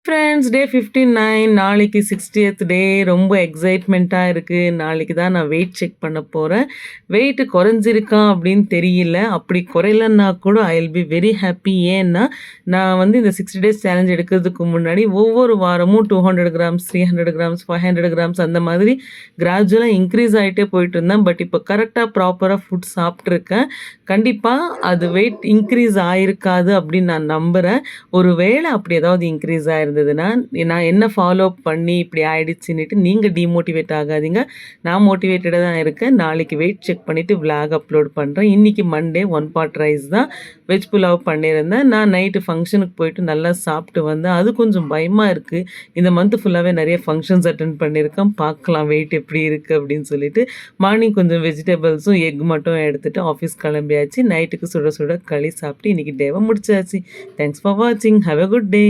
Friends டே 59 நாளைக்கு 60th டே ரொம்ப எக்ஸைட்மெண்ட்டா இருக்கு. நாளைக்கு தான் நான் வெயிட் செக் பண்ண போறேன். வெயிட் குறைஞ்சிருக்கா அப்படின்னு தெரியல. அப்படி குறையலன்னா கூட I will be very happy. ஏன்னா, நான் வந்து இந்த 60 டேஸ் சேலஞ்ச் எடுக்கிறதுக்கு முன்னாடி ஒவ்வொரு வாரமும் 200 கிராம்ஸ், 300 கிராம்ஸ், 500 கிராம்ஸ் அந்த மாதிரி கிராஜுவலா இன்க்ரீஸ் ஆயிட்டே போயிட்டு இருந்தேன். பட் இப்போ கரெக்ட்டா ப்ராப்பரா ஃபுட் சாப்பிட்டுருக்கேன். கண்டிப்பா அது வெயிட் இன்க்ரீஸ் ஆயிருக்காது அப்படின்னு நான் நம்புறேன். ஒரு வேளை அப்படி ஏதாவது இன்க்ரீஸ் ஆயிருந்ததுன்னா, நான் என்ன ஃபாலோ பண்ணி இப்படி ஆயிடுச்சுன்னுட்டு நீங்க டிமோட்டிவேட் ஆகாதீங்க. நான் மோட்டிவேட்டடா தான் இருக்கேன். நாளைக்கு வெயிட் செக் பண்ணிட்டு விளாக் அப்லோட் பண்றேன். இன்னைக்கு மண்டே 1 பாட் ரைஸ் தான் வெஜ் புலாவ் பண்ணியிருந்தேன். நான் நைட்டு ஃபங்ஷனுக்கு போயிட்டு நல்லா சாப்பிட்டு வந்தேன். அது கொஞ்சம் பயமா இருக்கு. இந்த மந்த் ஃபுல்லாவே நிறைய ஃபங்ஷன்ஸ் அட்டெண்ட் பண்ணியிருக்கேன். பார்க்கலாம் வெயிட் எப்படி இருக்கு அப்படின்னு சொல்லிட்டு. மார்னிங் கொஞ்சம் வெஜிடபிள்ஸும் எக் மட்டும் எடுத்துட்டு ஆஃபீஸ் கிளம்பியாச்சு. நைட்டுக்கு சுட சுட களி சாப்பிட்டு இன்னைக்கு டேவை முடிச்சாச்சு. தேங்க்ஸ் ஃபார் வாட்சிங். Have a good day.